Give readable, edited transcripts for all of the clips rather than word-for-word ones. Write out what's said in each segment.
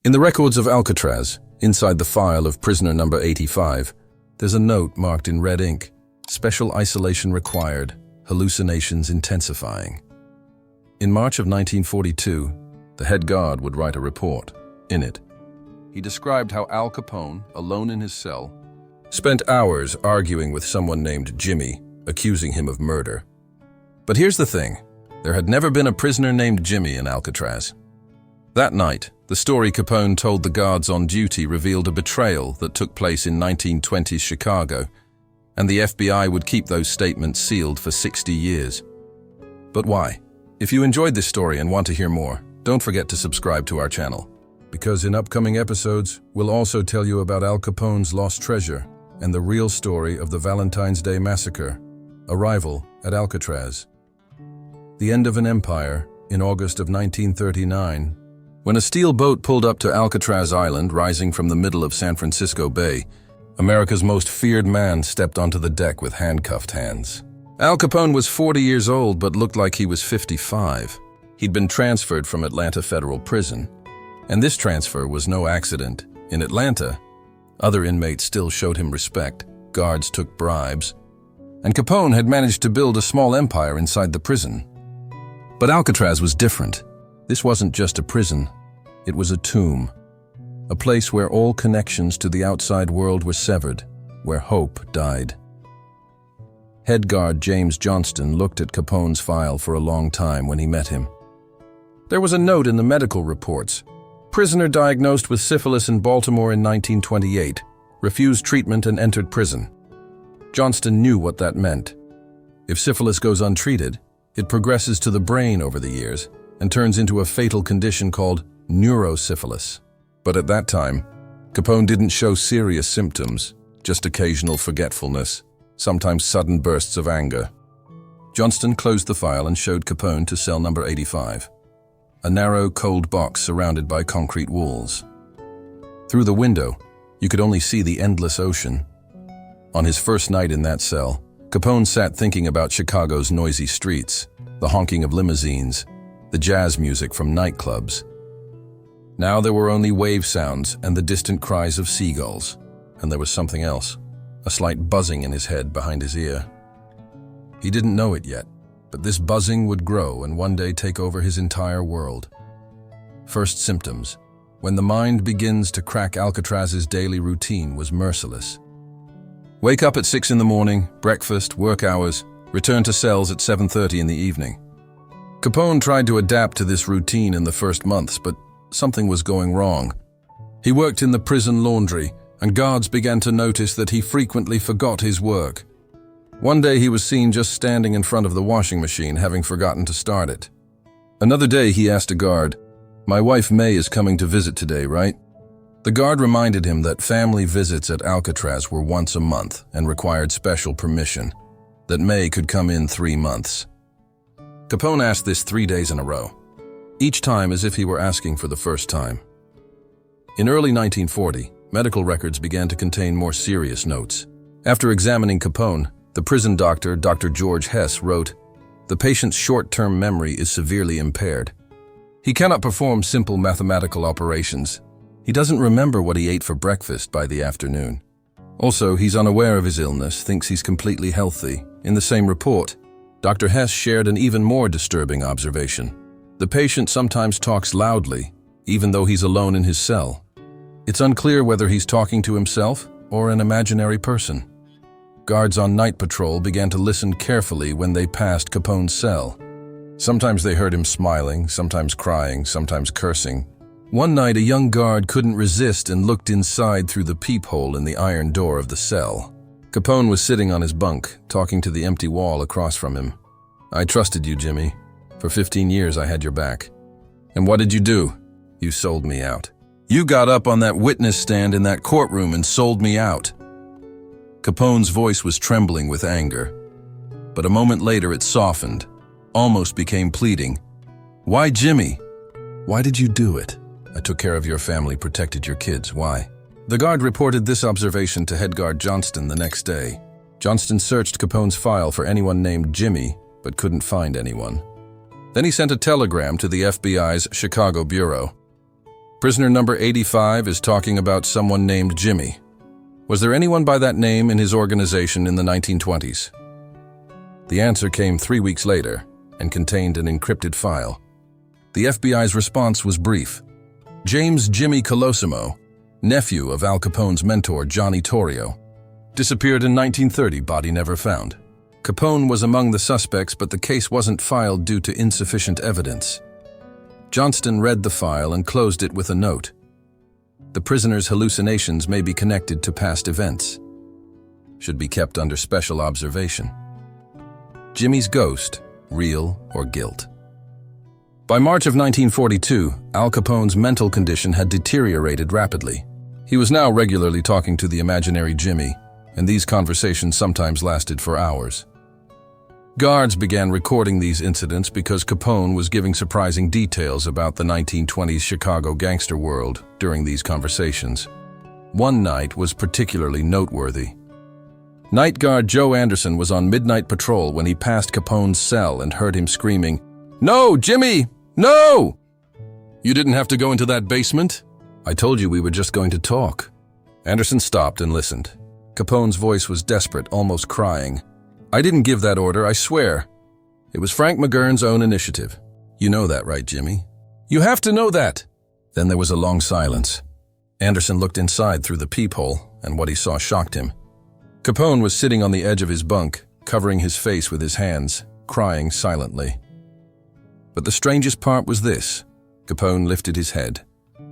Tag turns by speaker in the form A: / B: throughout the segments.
A: In the records of Alcatraz, inside the file of prisoner number 85, there's a note marked in red ink, "Special isolation required, hallucinations intensifying." In March of 1942, the head guard would write a report. In it, he described how Al Capone, alone in his cell, spent hours arguing with someone named Jimmy, accusing him of murder. But here's the thing, there had never been a prisoner named Jimmy in Alcatraz. That night, the story Capone told the guards on duty revealed a betrayal that took place in 1920s Chicago, and the FBI would keep those statements sealed for 60 years. But why? If you enjoyed this story and want to hear more, don't forget to subscribe to our channel, because in upcoming episodes, we'll also tell you about Al Capone's lost treasure and the real story of the Valentine's Day Massacre, arrival at Alcatraz. The end of an empire in August of 1939. When a steel boat pulled up to Alcatraz Island, rising from the middle of San Francisco Bay, America's most feared man stepped onto the deck with handcuffed hands. Al Capone was 40 years old but looked like he was 55. He'd been transferred from Atlanta Federal Prison. And this transfer was no accident. In Atlanta, other inmates still showed him respect, guards took bribes, and Capone had managed to build a small empire inside the prison. But Alcatraz was different. This wasn't just a prison, it was a tomb. A place where all connections to the outside world were severed, where hope died. Head guard James Johnston looked at Capone's file for a long time when he met him. There was a note in the medical reports. Prisoner diagnosed with syphilis in Baltimore in 1928, refused treatment and entered prison. Johnston knew what that meant. If syphilis goes untreated, it progresses to the brain over the years and turns into a fatal condition called neurosyphilis. But at that time, Capone didn't show serious symptoms, just occasional forgetfulness, sometimes sudden bursts of anger. Johnston closed the file and showed Capone to cell number 85, a narrow, cold box surrounded by concrete walls. Through the window, you could only see the endless ocean. On his first night in that cell, Capone sat thinking about Chicago's noisy streets, the honking of limousines, the jazz music from nightclubs. Now there were only wave sounds and the distant cries of seagulls, and there was something else, a slight buzzing in his head behind his ear. He didn't know it yet, but this buzzing would grow and one day take over his entire world. First symptoms, when the mind begins to crack. Alcatraz's daily routine was merciless. Wake up at 6 in the morning, breakfast, work hours, return to cells at 7:30 in the evening. Capone tried to adapt to this routine in the first months, but something was going wrong. He worked in the prison laundry, and guards began to notice that he frequently forgot his work. One day he was seen just standing in front of the washing machine, having forgotten to start it. Another day he asked a guard, "My wife May is coming to visit today, right?" The guard reminded him that family visits at Alcatraz were once a month and required special permission, that May could come in 3 months. Capone asked this 3 days in a row, each time as if he were asking for the first time. In early 1940, medical records began to contain more serious notes. After examining Capone, the prison doctor, Dr. George Hess, wrote, "The patient's short-term memory is severely impaired. He cannot perform simple mathematical operations. He doesn't remember what he ate for breakfast by the afternoon. Also, he's unaware of his illness, thinks he's completely healthy." In the same report, Dr. Hess shared an even more disturbing observation. The patient sometimes talks loudly, even though he's alone in his cell. It's unclear whether he's talking to himself or an imaginary person. Guards on night patrol began to listen carefully when they passed Capone's cell. Sometimes they heard him smiling, sometimes crying, sometimes cursing. One night, a young guard couldn't resist and looked inside through the peephole in the iron door of the cell. Capone was sitting on his bunk, talking to the empty wall across from him. "I trusted you, Jimmy. For 15 years I had your back. And what did you do? You sold me out. You got up on that witness stand in that courtroom and sold me out." Capone's voice was trembling with anger. But a moment later it softened, almost became pleading. "Why, Jimmy? Why did you do it? I took care of your family, protected your kids. Why?" The guard reported this observation to head guard Johnston the next day. Johnston searched Capone's file for anyone named Jimmy, but couldn't find anyone. Then he sent a telegram to the FBI's Chicago bureau. Prisoner number 85 is talking about someone named Jimmy. Was there anyone by that name in his organization in the 1920s? The answer came 3 weeks later and contained an encrypted file. The FBI's response was brief. James Jimmy Colosimo, nephew of Al Capone's mentor Johnny Torrio, disappeared in 1930, body never found. Capone was among the suspects, but the case wasn't filed due to insufficient evidence. Johnston read the file and closed it with a note. The prisoner's hallucinations may be connected to past events. Should be kept under special observation. Jimmy's ghost, real or guilt? By March of 1942, Al Capone's mental condition had deteriorated rapidly. He was now regularly talking to the imaginary Jimmy, and these conversations sometimes lasted for hours. Guards began recording these incidents because Capone was giving surprising details about the 1920s Chicago gangster world during these conversations. One night was particularly noteworthy. Night guard Joe Anderson was on midnight patrol when he passed Capone's cell and heard him screaming, "No, Jimmy, no! You didn't have to go into that basement. I told you we were just going to talk." Anderson stopped and listened. Capone's voice was desperate, almost crying. "I didn't give that order, I swear. It was Frank McGurn's own initiative. You know that, right, Jimmy? You have to know that." Then there was a long silence. Anderson looked inside through the peephole, and what he saw shocked him. Capone was sitting on the edge of his bunk, covering his face with his hands, crying silently. But the strangest part was this. Capone lifted his head,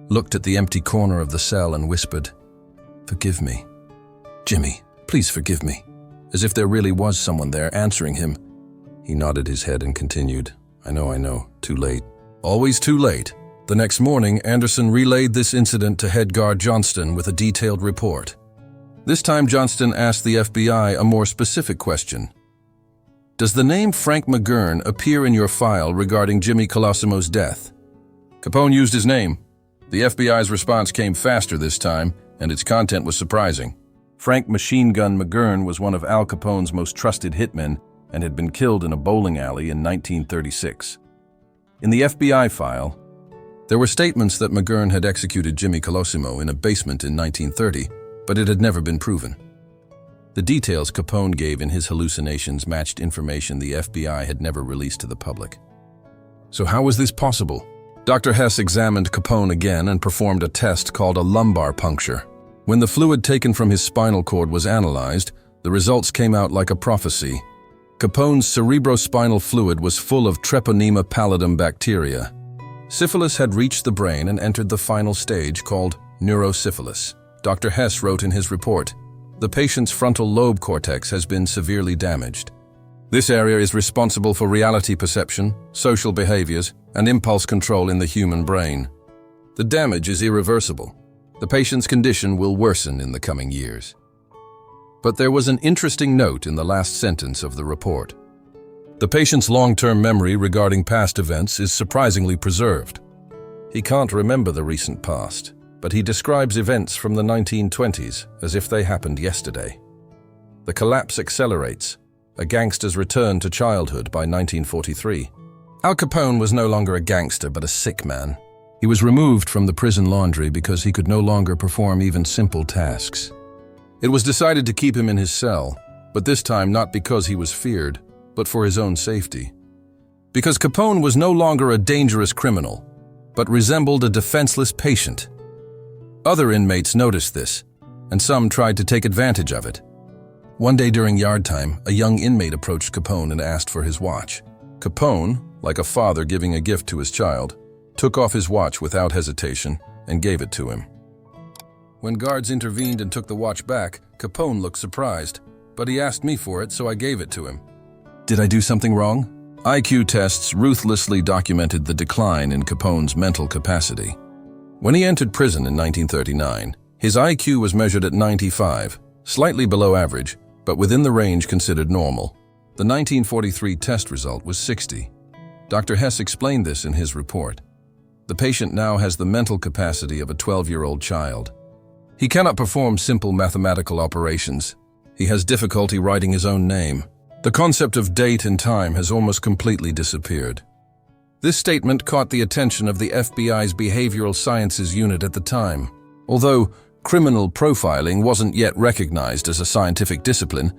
A: looked at the empty corner of the cell and whispered, "Forgive me. Jimmy, please forgive me." As if there really was someone there answering him. He nodded his head and continued, I know, too late. Always too late. The next morning, Anderson relayed this incident to head guard Johnston with a detailed report. This time, Johnston asked the FBI a more specific question. Does the name Frank McGurn appear in your file regarding Jimmy Colosimo's death? Capone used his name. The FBI's response came faster this time, and its content was surprising. Frank Machine Gun McGurn was one of Al Capone's most trusted hitmen and had been killed in a bowling alley in 1936. In the FBI file, there were statements that McGurn had executed Jimmy Colosimo in a basement in 1930, but it had never been proven. The details Capone gave in his hallucinations matched information the FBI had never released to the public. So how was this possible? Dr. Hess examined Capone again and performed a test called a lumbar puncture. When the fluid taken from his spinal cord was analyzed, the results came out like a prophecy. Capone's cerebrospinal fluid was full of Treponema pallidum bacteria. Syphilis had reached the brain and entered the final stage called neurosyphilis. Dr. Hess wrote in his report, "The patient's frontal lobe cortex has been severely damaged. This area is responsible for reality perception, social behaviors, and impulse control in the human brain. The damage is irreversible. The patient's condition will worsen in the coming years." But there was an interesting note in the last sentence of the report. The patient's long-term memory regarding past events is surprisingly preserved. He can't remember the recent past, but he describes events from the 1920s as if they happened yesterday. The collapse accelerates. A gangster's return to childhood by 1943. Al Capone was no longer a gangster but a sick man. He was removed from the prison laundry because he could no longer perform even simple tasks. It was decided to keep him in his cell, but this time not because he was feared, but for his own safety. Because Capone was no longer a dangerous criminal, but resembled a defenseless patient. Other inmates noticed this, and some tried to take advantage of it. One day during yard time, a young inmate approached Capone and asked for his watch. Capone, like a father giving a gift to his child, took off his watch without hesitation and gave it to him. When guards intervened and took the watch back, Capone looked surprised, but he asked me for it, so I gave it to him. Did I do something wrong? IQ tests ruthlessly documented the decline in Capone's mental capacity. When he entered prison in 1939, his IQ was measured at 95, slightly below average, but within the range considered normal. The 1943 test result was 60. Dr. Hess explained this in his report. The patient now has the mental capacity of a 12-year-old child. He cannot perform simple mathematical operations. He has difficulty writing his own name. The concept of date and time has almost completely disappeared. This statement caught the attention of the FBI's Behavioral Sciences Unit at the time. Although criminal profiling wasn't yet recognized as a scientific discipline,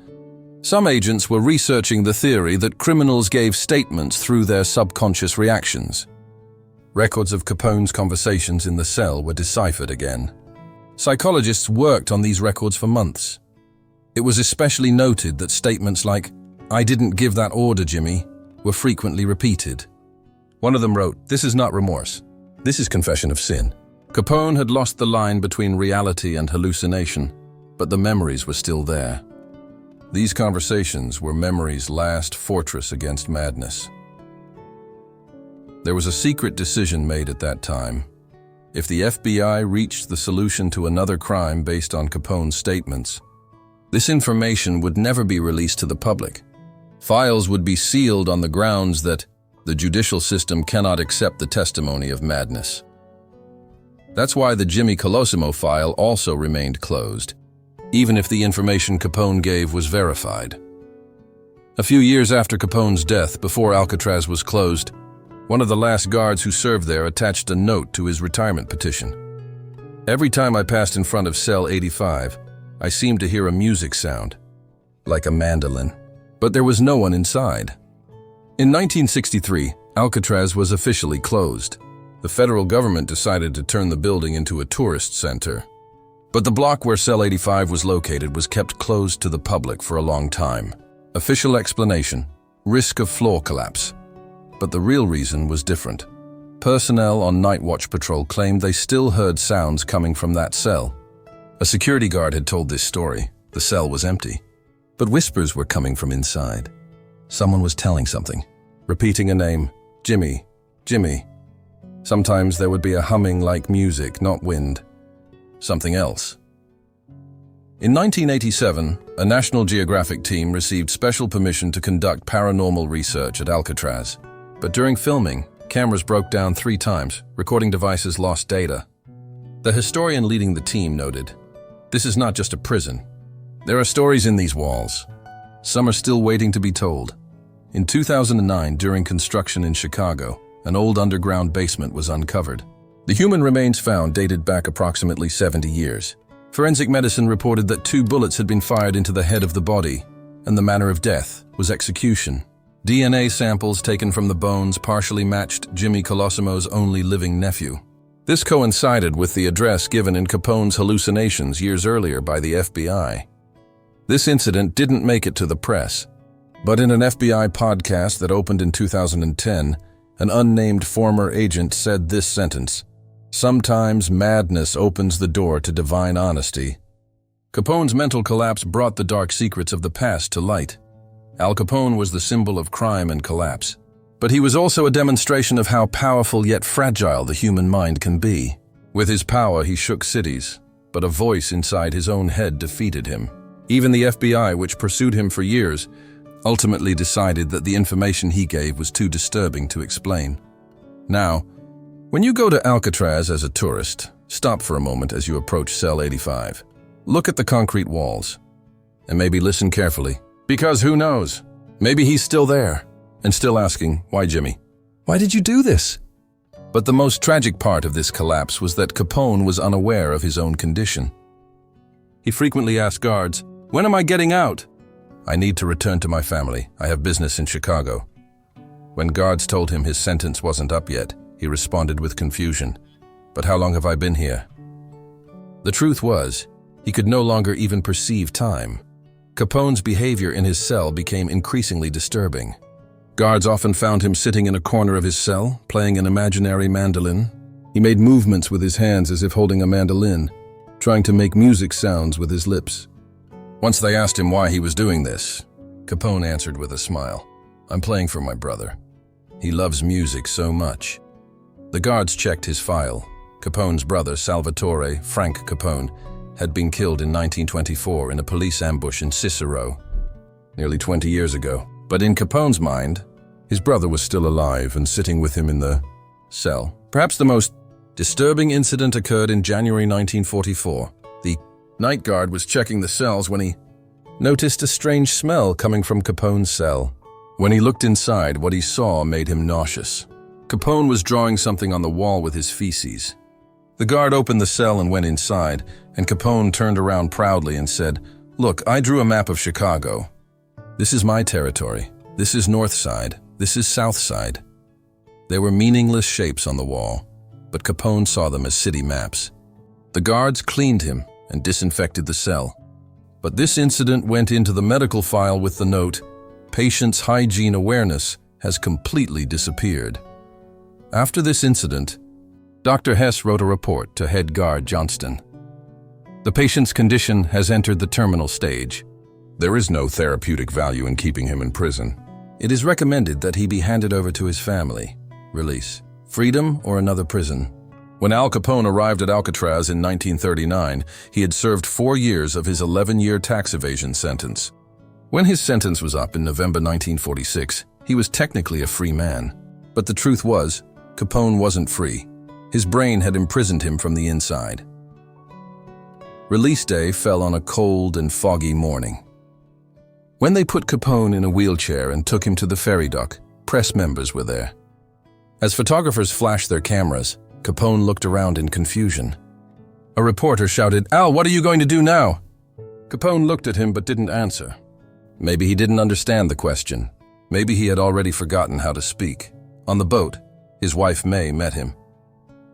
A: some agents were researching the theory that criminals gave statements through their subconscious reactions. Records of Capone's conversations in the cell were deciphered again. Psychologists worked on these records for months. It was especially noted that statements like, "I didn't give that order, Jimmy," were frequently repeated. One of them wrote, "This is not remorse. This is confession of sin." Capone had lost the line between reality and hallucination, but the memories were still there. These conversations were memory's last fortress against madness. There was a secret decision made at that time. If the FBI reached the solution to another crime based on Capone's statements, this information would never be released to the public. Files would be sealed on the grounds that the judicial system cannot accept the testimony of madness. That's why the Jimmy Colosimo file also remained closed, even if the information Capone gave was verified. A few years after Capone's death, before Alcatraz was closed, one of the last guards who served there attached a note to his retirement petition. "Every time I passed in front of cell 85, I seemed to hear a music sound, like a mandolin, but there was no one inside." In 1963, Alcatraz was officially closed. The federal government decided to turn the building into a tourist center. But the block where cell 85 was located was kept closed to the public for a long time. Official explanation: risk of floor collapse. But the real reason was different. Personnel on night watch patrol claimed they still heard sounds coming from that cell. A security guard had told this story. The cell was empty, but whispers were coming from inside. Someone was telling something, repeating a name, "Jimmy, Jimmy." Sometimes there would be a humming like music, not wind. Something else. In 1987, a National Geographic team received special permission to conduct paranormal research at Alcatraz. But during filming, cameras broke down 3 times, recording devices lost data. The historian leading the team noted, "This is not just a prison. There are stories in these walls. Some are still waiting to be told." In 2009, during construction in Chicago, an old underground basement was uncovered. The human remains found dated back approximately 70 years. Forensic medicine reported that 2 bullets had been fired into the head of the body, and the manner of death was execution. DNA samples taken from the bones partially matched Jimmy Colosimo's only living nephew. This coincided with the address given in Capone's hallucinations years earlier by the FBI. This incident didn't make it to the press, but in an FBI podcast that opened in 2010, an unnamed former agent said this sentence: "Sometimes madness opens the door to divine honesty." Capone's mental collapse brought the dark secrets of the past to light. Al Capone was the symbol of crime and collapse, but he was also a demonstration of how powerful yet fragile the human mind can be. With his power, he shook cities, but a voice inside his own head defeated him. Even the FBI, which pursued him for years, ultimately decided that the information he gave was too disturbing to explain. Now, when you go to Alcatraz as a tourist, stop for a moment as you approach cell 85. Look at the concrete walls, and maybe listen carefully. Because who knows? Maybe he's still there, and still asking, "Why, Jimmy? Why did you do this?" But the most tragic part of this collapse was that Capone was unaware of his own condition. He frequently asked guards, "When am I getting out?" "I need to return to my family. I have business in Chicago." When guards told him his sentence wasn't up yet, he responded with confusion, "But how long have I been here?" The truth was, he could no longer even perceive time. Capone's behavior in his cell became increasingly disturbing. Guards often found him sitting in a corner of his cell, playing an imaginary mandolin. He made movements with his hands as if holding a mandolin, trying to make music sounds with his lips. Once they asked him why he was doing this, Capone answered with a smile, "I'm playing for my brother. He loves music so much." The guards checked his file. Capone's brother, Salvatore Frank Capone, had been killed in 1924 in a police ambush in Cicero, nearly 20 years ago. But in Capone's mind, his brother was still alive and sitting with him in the cell. Perhaps the most disturbing incident occurred in January 1944. The night guard was checking the cells when he noticed a strange smell coming from Capone's cell. When he looked inside, what he saw made him nauseous. Capone was drawing something on the wall with his feces. The guard opened the cell and went inside, and Capone turned around proudly and said, "Look, I drew a map of Chicago. This is my territory. This is North Side. This is South Side." They were meaningless shapes on the wall, but Capone saw them as city maps. The guards cleaned him and disinfected the cell. But this incident went into the medical file with the note, "Patient's hygiene awareness has completely disappeared." After this incident, Dr. Hess wrote a report to head guard Johnston. "The patient's condition has entered the terminal stage. There is no therapeutic value in keeping him in prison. It is recommended that he be handed over to his family. Release. Freedom or another prison." When Al Capone arrived at Alcatraz in 1939, he had served 4 years of his 11-year tax evasion sentence. When his sentence was up in November 1946, he was technically a free man. But the truth was, Capone wasn't free. His brain had imprisoned him from the inside. Release day fell on a cold and foggy morning. When they put Capone in a wheelchair and took him to the ferry dock, press members were there. As photographers flashed their cameras, Capone looked around in confusion. A reporter shouted, "Al, what are you going to do now?" Capone looked at him but didn't answer. Maybe he didn't understand the question. Maybe he had already forgotten how to speak. On the boat, his wife May met him.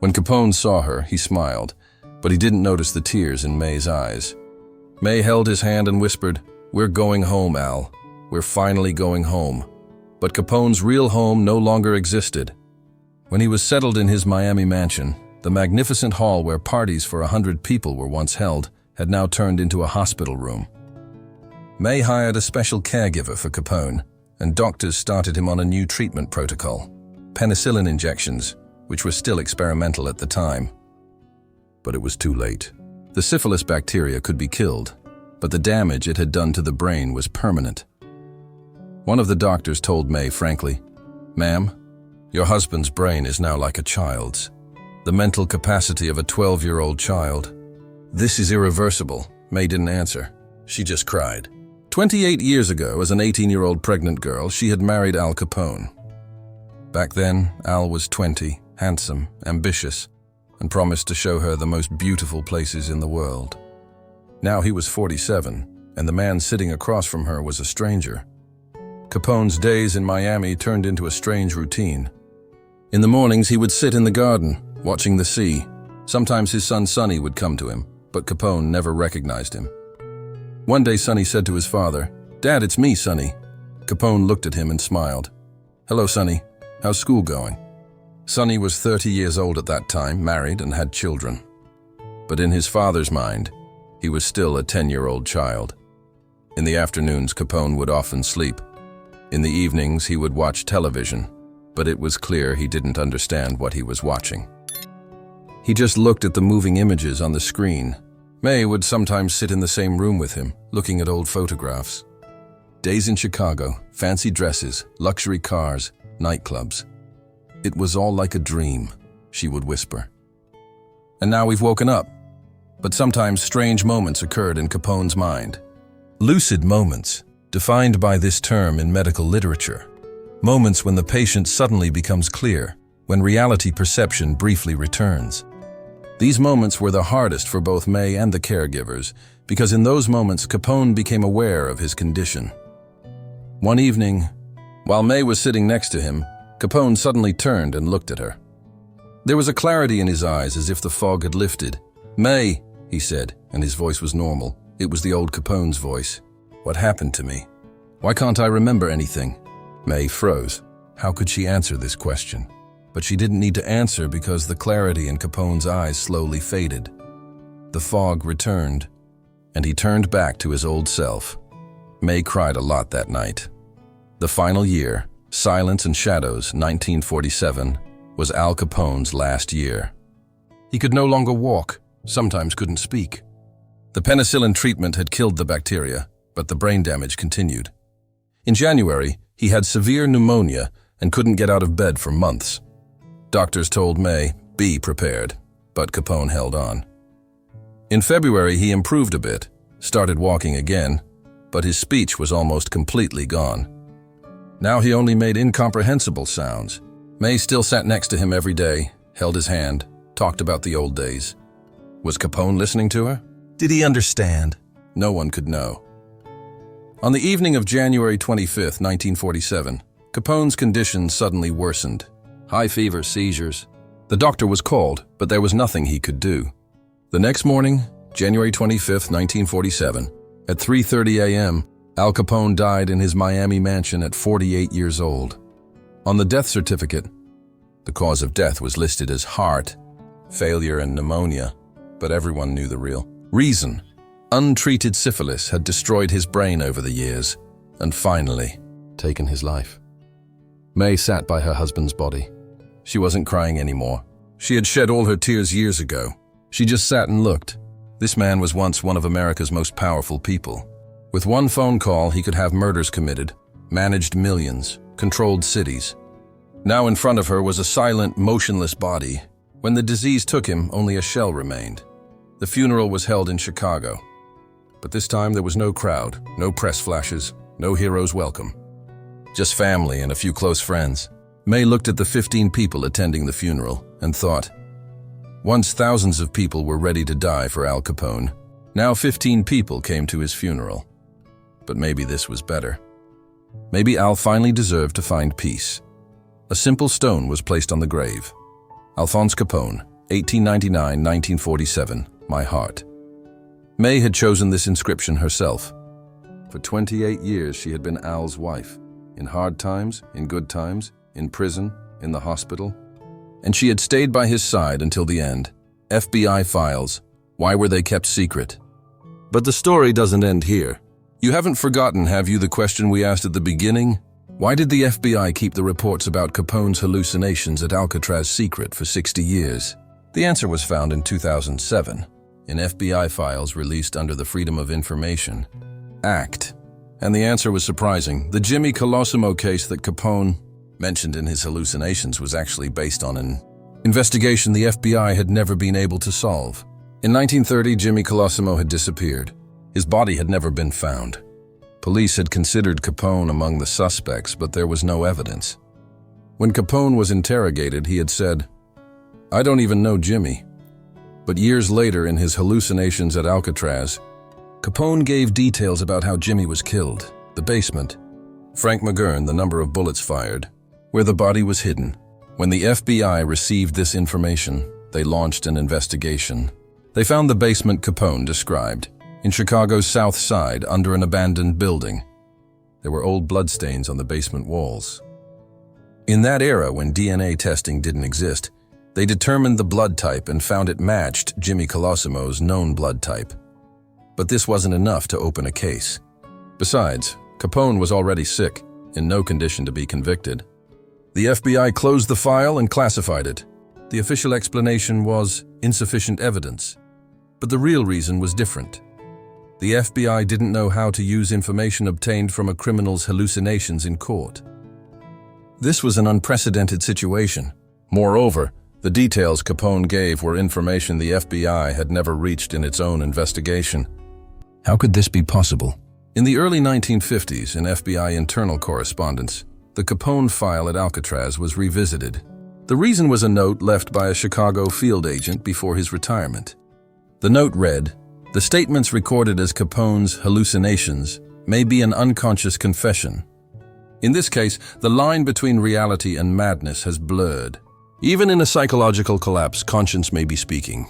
A: When Capone saw her, he smiled, but he didn't notice the tears in May's eyes. May held his hand and whispered, "We're going home, Al. We're finally going home." But Capone's real home no longer existed. When he was settled in his Miami mansion, the magnificent hall where parties for 100 people were once held had now turned into a hospital room. May hired a special caregiver for Capone, and doctors started him on a new treatment protocol, penicillin injections, which were still experimental at the time. But it was too late. The syphilis bacteria could be killed, but the damage it had done to the brain was permanent. One of the doctors told May frankly, "Ma'am, your husband's brain is now like a child's. The mental capacity of a 12-year-old child. This is irreversible." May didn't answer. She just cried. 28 years ago, as an 18-year-old pregnant girl, she had married Al Capone. Back then, Al was 20, handsome, ambitious, and promised to show her the most beautiful places in the world. Now he was 47, and the man sitting across from her was a stranger. Capone's days in Miami turned into a strange routine. In the mornings, he would sit in the garden, watching the sea. Sometimes his son Sonny would come to him, but Capone never recognized him. One day, Sonny said to his father, "Dad, it's me, Sonny." Capone looked at him and smiled. "Hello, Sonny. How's school going?" Sonny was 30 years old at that time, married and had children. But in his father's mind, he was still a 10-year-old child. In the afternoons, Capone would often sleep. In the evenings, he would watch television, but it was clear he didn't understand what he was watching. He just looked at the moving images on the screen. May would sometimes sit in the same room with him, looking at old photographs. Days in Chicago, fancy dresses, luxury cars, nightclubs. "It was all like a dream," she would whisper. "And now we've woken up." But sometimes strange moments occurred in Capone's mind. Lucid moments, defined by this term in medical literature. Moments when the patient suddenly becomes clear, when reality perception briefly returns. These moments were the hardest for both May and the caregivers, because in those moments Capone became aware of his condition. One evening, while May was sitting next to him, Capone suddenly turned and looked at her. There was a clarity in his eyes as if the fog had lifted. "May," he said, and his voice was normal. It was the old Capone's voice. "What happened to me? Why can't I remember anything?" May froze. How could she answer this question? But she didn't need to answer because the clarity in Capone's eyes slowly faded. The fog returned, and he turned back to his old self. May cried a lot that night. The final year, Silence and Shadows, 1947, was Al Capone's last year. He could no longer walk, sometimes couldn't speak. The penicillin treatment had killed the bacteria, but the brain damage continued. In January, he had severe pneumonia and couldn't get out of bed for months. Doctors told May, "Be prepared," but Capone held on. In February, he improved a bit, started walking again, but his speech was almost completely gone. Now he only made incomprehensible sounds. May still sat next to him every day, held his hand, talked about the old days. Was Capone listening to her? Did he understand? No one could know. On the evening of January 25, 1947, Capone's condition suddenly worsened. High fever, seizures. The doctor was called, but there was nothing he could do. The next morning, January 25, 1947, at 3:30 a.m., Al Capone died in his Miami mansion at 48 years old. On the death certificate, the cause of death was listed as heart failure and pneumonia, but everyone knew the real reason. Untreated syphilis had destroyed his brain over the years and finally taken his life. May sat by her husband's body. She wasn't crying anymore. She had shed all her tears years ago. She just sat and looked. This man was once one of America's most powerful people. With one phone call, he could have murders committed, managed millions, controlled cities. Now in front of her was a silent, motionless body. When the disease took him, only a shell remained. The funeral was held in Chicago. But this time there was no crowd, no press flashes, no hero's welcome. Just family and a few close friends. May looked at the 15 people attending the funeral and thought, once thousands of people were ready to die for Al Capone, now 15 people came to his funeral. But maybe this was better. Maybe Al finally deserved to find peace. A simple stone was placed on the grave. Alphonse Capone, 1899-1947, my heart. May had chosen this inscription herself. For 28 years she had been Al's wife. In hard times, in good times, in prison, in the hospital. And she had stayed by his side until the end. FBI files. Why were they kept secret? But the story doesn't end here. You haven't forgotten, have you, the question we asked at the beginning? Why did the FBI keep the reports about Capone's hallucinations at Alcatraz secret for 60 years? The answer was found in 2007, in FBI files released under the Freedom of Information Act. And the answer was surprising. The Jimmy Colosimo case that Capone mentioned in his hallucinations was actually based on an investigation the FBI had never been able to solve. In 1930, Jimmy Colosimo had disappeared. His body had never been found. Police had considered Capone among the suspects, but there was no evidence. When Capone was interrogated, he had said, "I don't even know Jimmy." But years later, in his hallucinations at Alcatraz, Capone gave details about how Jimmy was killed, the basement, Frank McGurn, the number of bullets fired, where the body was hidden. When the FBI received this information, they launched an investigation. They found the basement Capone described, in Chicago's South Side under an abandoned building. There were old bloodstains on the basement walls. In that era, when DNA testing didn't exist, they determined the blood type and found it matched Jimmy Colosimo's known blood type. But this wasn't enough to open a case. Besides, Capone was already sick, in no condition to be convicted. The FBI closed the file and classified it. The official explanation was insufficient evidence. But the real reason was different. The FBI didn't know how to use information obtained from a criminal's hallucinations in court. This was an unprecedented situation. Moreover, the details Capone gave were information the FBI had never reached in its own investigation. How could this be possible? In the early 1950s, in FBI internal correspondence, the Capone file at Alcatraz was revisited. The reason was a note left by a Chicago field agent before his retirement. The note read, "The statements recorded as Capone's hallucinations may be an unconscious confession. In this case, the line between reality and madness has blurred. Even in a psychological collapse, conscience may be speaking.